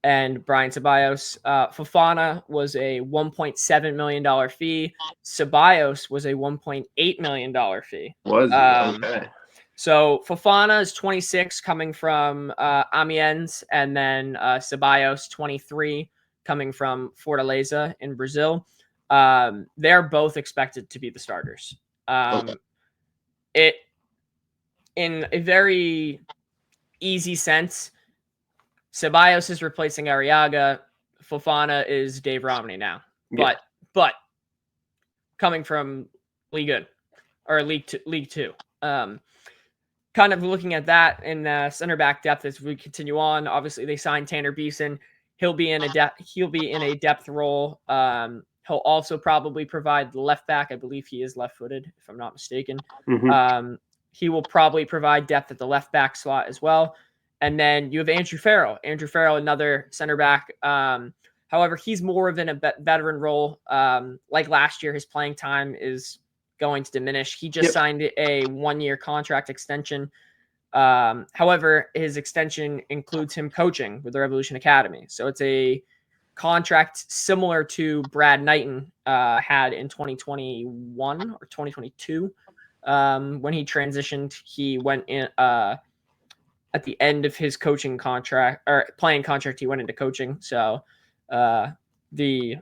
and Brayan Ceballos. Fofana was a $1.7 million fee. Ceballos was a $1.8 million fee. Was okay. So Fofana is 26, coming from Amiens, and then Ceballos 23, coming from Fortaleza in Brazil. They're both expected to be the starters. In a very easy sense, Ceballos is replacing Arriaga. Fofana is Dave Romney now. But coming from League Two. Kind of looking at that in center back depth as we continue on. Obviously, they signed Tanner Beeson. He'll be in a depth role. He'll also probably provide the left back. I believe he is left-footed, if I'm not mistaken. He will probably provide depth at the left back slot as well. And then you have Andrew Farrell. Andrew Farrell, another center back. However, he's more of in a veteran role. Like last year, his playing time is going to diminish. He just signed a 1-year contract extension. However, his extension includes him coaching with the Revolution Academy. So it's a contract similar to Brad Knighton had in 2021 or 2022. When he transitioned, he went in at the end of his coaching contract or playing contract, he went into coaching. So the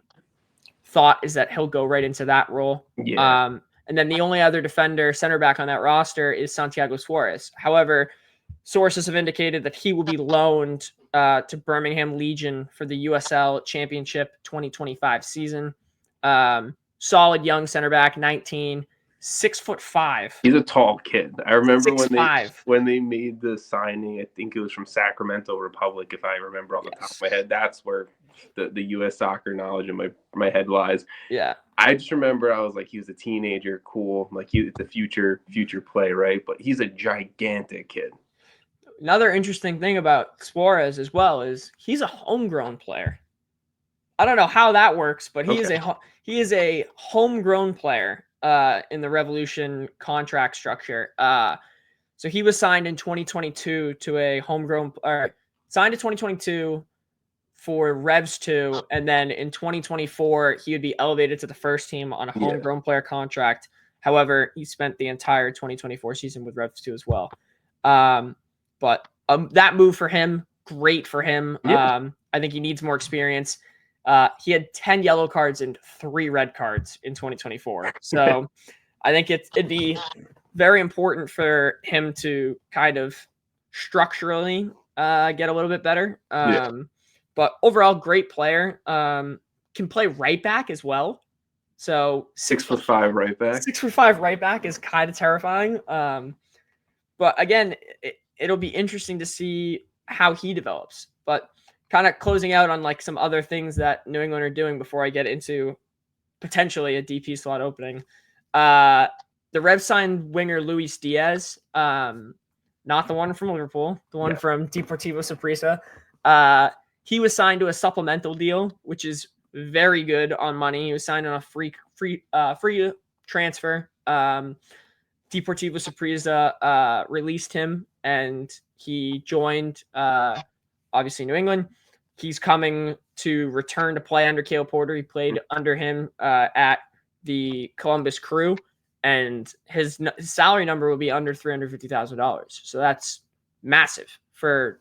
thought is that he'll go right into that role. Yeah. And then the only other defender, center back on that roster is Santiago Suarez. However, sources have indicated that he will be loaned to Birmingham Legion for the USL Championship 2025 season. Solid young center back, 19, 6'5". He's a tall kid. I remember 6'5". when they made the signing. I think it was from Sacramento Republic, if I remember on the top of my head. That's where the U.S. soccer knowledge in my head lies. Yeah. I just remember I was like, he was a teenager, cool. Like it's a future play, right? But he's a gigantic kid. Another interesting thing about Suarez as well is he's a homegrown player. I don't know how that works, but he is a homegrown player in the Revolution contract structure. So he was signed in 2022 to a homegrown, signed in 2022 for Revs 2, and then in 2024 he would be elevated to the first team on a homegrown player contract. However, he spent the entire 2024 season with Revs 2 as well. But that move for him, great for him. I think he needs more experience. He had 10 yellow cards and 3 red cards in 2024. So I think it'd be very important for him to kind of structurally get a little bit better. But overall, great player. Can play right back as well. So 6'5" right back. 6'5" right back is kind of terrifying. But again, it'll be interesting to see how he develops. But kind of closing out on like some other things that New England are doing before I get into potentially a DP slot opening. The Revs signed winger Luis Diaz, not the one from Liverpool, the one from Deportivo Saprissa. He was signed to a supplemental deal, which is very good on money. He was signed on a free transfer. Deportivo Saprissa released him, and he joined obviously New England. He's coming to return to play under Cale Porter. He played under him at the Columbus Crew, and his salary number will be under $350,000. So that's massive for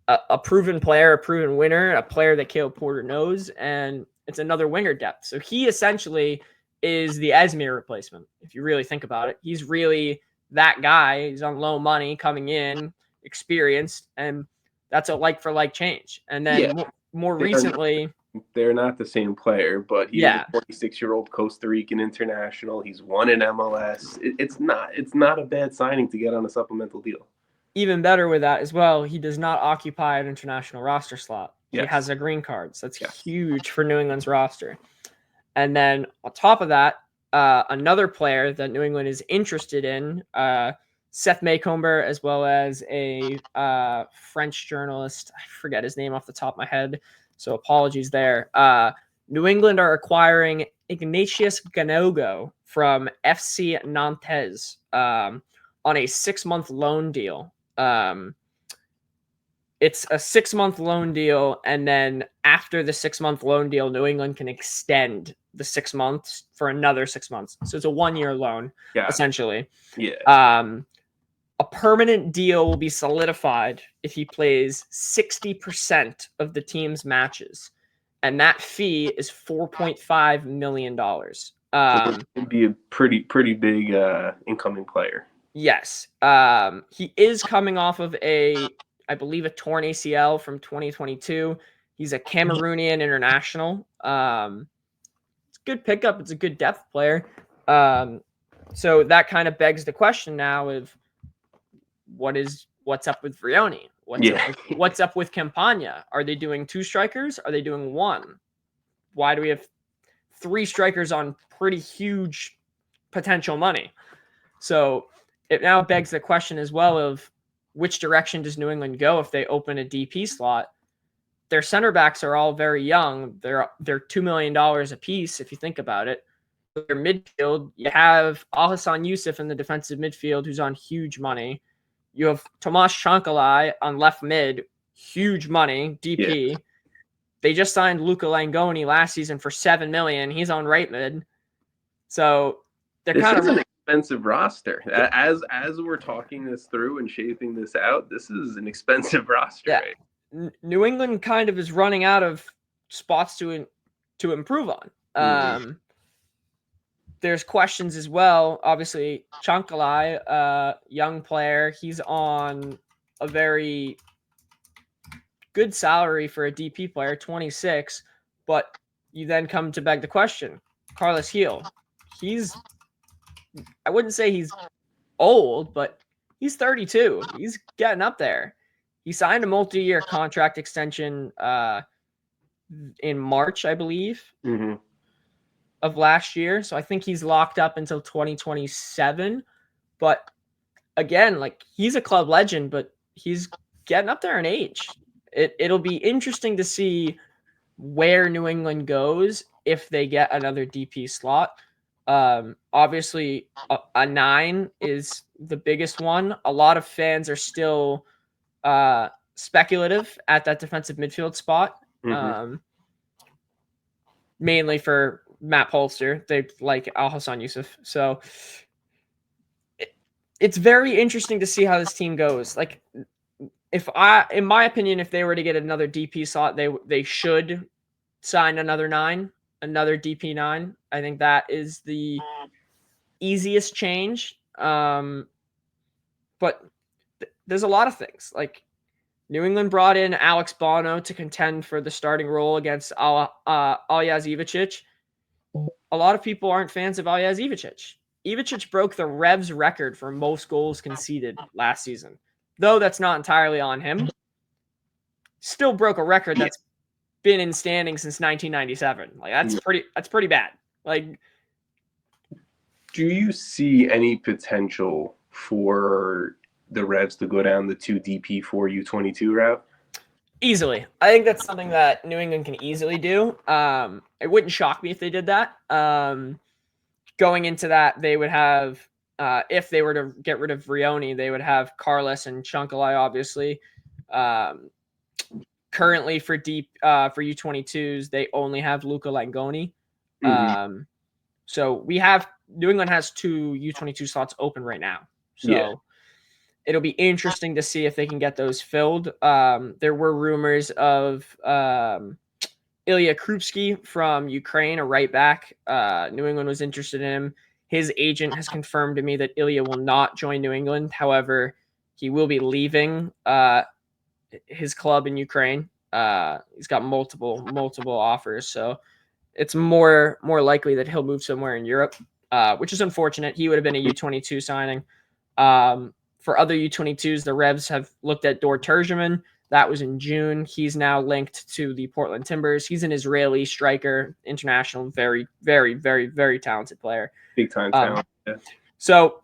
a proven player, a proven winner, a player that Cale Porter knows, and it's another winger depth. So he essentially is the Esmir replacement, if you really think about it. He's really that guy. He's on low money coming in, experienced, and that's a like-for-like change. And then more recently... They're not the same player, but he's a 26-year-old Costa Rican international. He's won in MLS. It's not a bad signing to get on a supplemental deal. Even better with that as well, he does not occupy an international roster slot. He has a green card. So that's huge for New England's roster. And then on top of that, another player that New England is interested in, Seth Maycomber, as well as a French journalist. I forget his name off the top of my head, so apologies there. New England are acquiring Ignatius Ganogo from FC Nantes on a 6-month loan deal. It's a 6-month loan deal, and then after the 6-month loan deal, New England can extend the 6 months for another 6 months. So it's a 1-year loan, essentially. A permanent deal will be solidified if he plays 60% of the team's matches, and that fee is $4.5 million. It'd be a pretty big incoming player. Yes. He is coming off of I believe a torn ACL from 2022. He's a Cameroonian international. It's a good pickup. It's a good depth player. So that kind of begs the question now of what's up with Vrioni? What's up with Campana? Are they doing 2 strikers? Are they doing 1? Why do we have 3 strikers on pretty huge potential money? So it now begs the question as well of which direction does New England go if they open a DP slot? Their center backs are all very young. They're $2 million a piece if you think about it. Their midfield, you have Alhassan Yusuf in the defensive midfield who's on huge money. You have Tomas Chankalai on left mid, huge money, DP. they just signed Luca Langoni last season for $7 million. He's on right mid. So they're This kind is of an expensive roster. As we're talking this through and shaping this out, this is an expensive roster. Yeah. Right? New England kind of is running out of spots to improve on. There's questions as well. Obviously, Chankalai, young player, he's on a very good salary for a DP player, 26. But you then come to beg the question, Carlos Heel, I wouldn't say he's old, but he's 32. He's getting up there. He signed a multi-year contract extension in March, I believe, of last year. So I think he's locked up until 2027. But again, like, he's a club legend, but he's getting up there in age. It'll be interesting to see where New England goes if they get another DP slot. Obviously, a 9 is the biggest one. A lot of fans are still speculative at that defensive midfield spot. Mainly for Matt Polster. They like Al-Hassan Yusuf. So it's very interesting to see how this team goes. Like, in my opinion, if they were to get another DP slot, they should sign another 9, another DP 9. I think that is the easiest change. But there's a lot of things. Like, New England brought in Alex Bono to contend for the starting role against Aljaž Ivicic. A lot of people aren't fans of Aljaž Ivicic. Ivicic broke the Revs record for most goals conceded last season. Though that's not entirely on him. Still broke a record that's been in standing since 1997. Like, that's pretty bad. Like, do you see any potential for the Revs to go down the 2 DP4 U22 route? Easily. I think that's something that New England can easily do. It wouldn't shock me if they did that. Going into that, they would have, if they were to get rid of Vrioni, they would have Carlos and Chankalai, obviously. Currently for U22s, they only have Luca Langoni. So New England has 2 U22 slots open right now. So it'll be interesting to see if they can get those filled. There were rumors of Ilya Krupski from Ukraine, a right back. New England was interested in him. His agent has confirmed to me that Ilya will not join New England. However, he will be leaving his club in Ukraine. He's got multiple offers, so it's more likely that he'll move somewhere in Europe, which is unfortunate. He would have been a U22 signing. For other U22s, the Revs have looked at Dor Turgeman. That was in June. He's now linked to the Portland Timbers. He's an Israeli striker, international, very, very, very, very talented player. Big time talent. So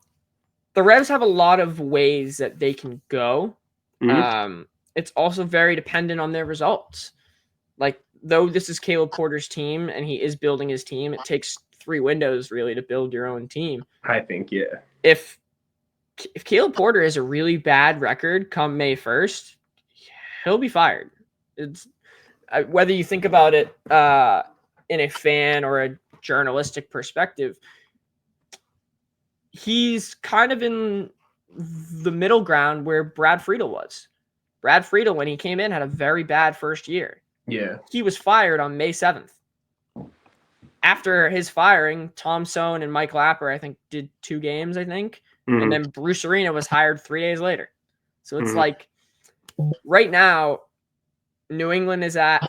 the Revs have a lot of ways that they can go. It's also very dependent on their results. Like, though this is Caleb Porter's team and he is building his team, it takes 3 windows really to build your own team. I think, yeah. If Caleb Porter has a really bad record come May 1st, he'll be fired. It's whether you think about it in a fan or a journalistic perspective, he's kind of in the middle ground where Brad Friedel was. Brad Friedel, when he came in, had a very bad first year. Yeah. He was fired on May 7th. After his firing, Tom Sohn and Mike Lapper, I think, did 2 games, I think. And then Bruce Arena was hired 3 days later. So it's like, right now, New England's at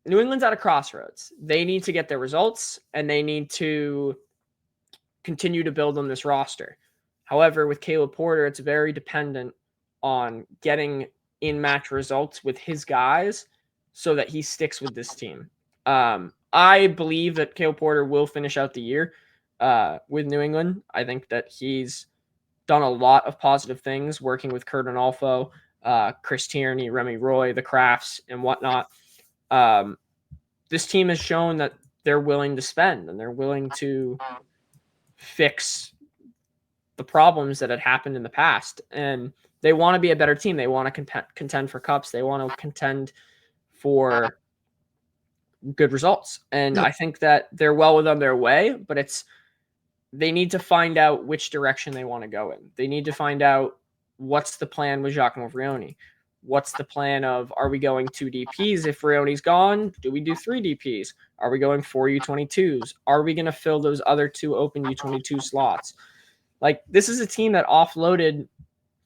a crossroads. They need to get their results, and they need to continue to build on this roster. However, with Caleb Porter, it's very dependent on getting in-match results with his guys so that he sticks with this team. I believe that Caleb Porter will finish out the year with New England. I think that he's done a lot of positive things working with Kurt Onalfo, Chris Tierney, Remy Roy, the Crafts, and whatnot. This team has shown that they're willing to spend and they're willing to fix the problems that had happened in the past. And they want to be a better team. They want to contend for cups. They want to contend for good results. And I think that they're well within their way, but they need to find out which direction they want to go in. They need to find out what's the plan with Giacomo Vrioni. What's the plan of, are we going 2 DPs? If Vrioni's gone, do we do 3 DPs? Are we going 4 U22s? Are we going to fill those other 2 open U22 slots? Like, this is a team that offloaded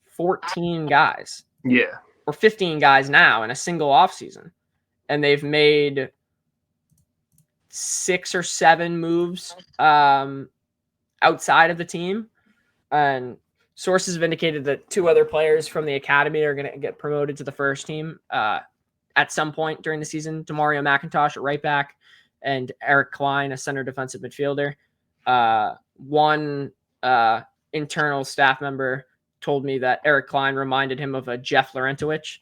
14 guys. Yeah. Or 15 guys now in a single offseason. And they've made 6 or 7 moves outside of the team. And sources have indicated that 2 other players from the academy are going to get promoted to the first team at some point during the season. Demario McIntosh at right back and Eric Klein, a center defensive midfielder. One internal staff member told me that Eric Klein reminded him of a Jeff Laurentowicz.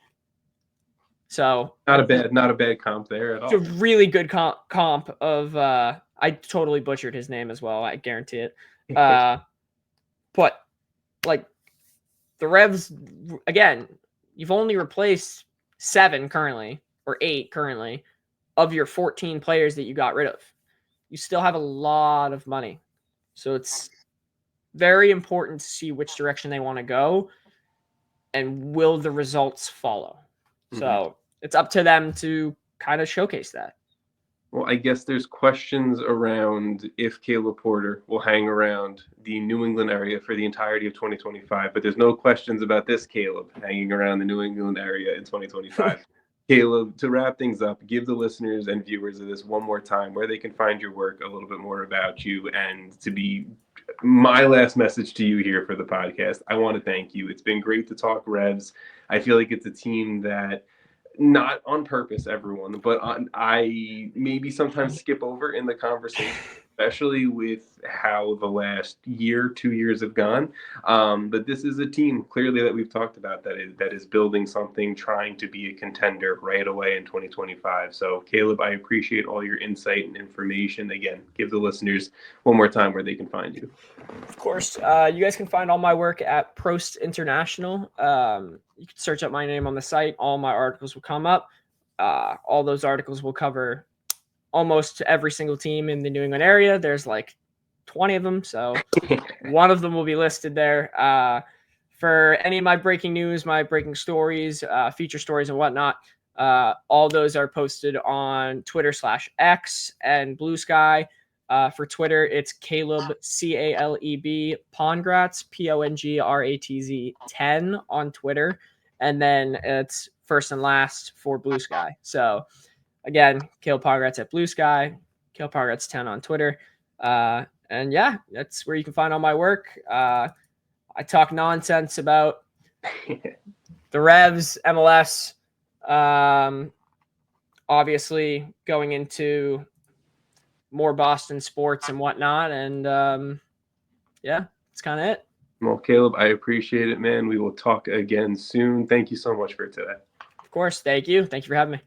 So not a bad comp there at all. It's a really good comp of I totally butchered his name as well. I guarantee it. But like the Revs, again, you've only replaced 7 currently or 8 currently of your 14 players that you got rid of. You still have a lot of money. So it's very important to see which direction they want to go and will the results follow. So it's up to them to kind of showcase that. Well, I guess there's questions around if Caleb Porter will hang around the New England area for the entirety of 2025, but there's no questions about this Caleb hanging around the New England area in 2025. Caleb, to wrap things up, give the listeners and viewers of this one more time where they can find your work, a little bit more about you, and to be my last message to you here for the podcast. I want to thank you. It's been great to talk Revs. I feel like it's a team that, not on purpose, everyone, but I maybe sometimes skip over in the conversation, especially with how the last 2 years have gone. But this is a team clearly that we've talked about that is building something, trying to be a contender right away in 2025. So Caleb, I appreciate all your insight and information. Again, give the listeners one more time where they can find you. Of course, you guys can find all my work at Prost International. You can search up my name on the site. All my articles will come up. All those articles will cover almost every single team in the New England area. There's like 20 of them, so one of them will be listed there. For any of my breaking news, my breaking stories, feature stories and whatnot, all those are posted on Twitter/X and Blue Sky. For Twitter, it's Caleb, Caleb, Pongratz, Pongratz 10 on Twitter. And then it's first and last for Blue Sky. So again, Caleb Pongratz at Blue Sky, Caleb Pongratz 10 on Twitter. And yeah, that's where you can find all my work. I talk nonsense about the Revs, MLS, obviously going into more Boston sports and whatnot. And yeah, that's kind of it. Well, Caleb, I appreciate it, man. We will talk again soon. Thank you so much for today. Of course. Thank you. Thank you for having me.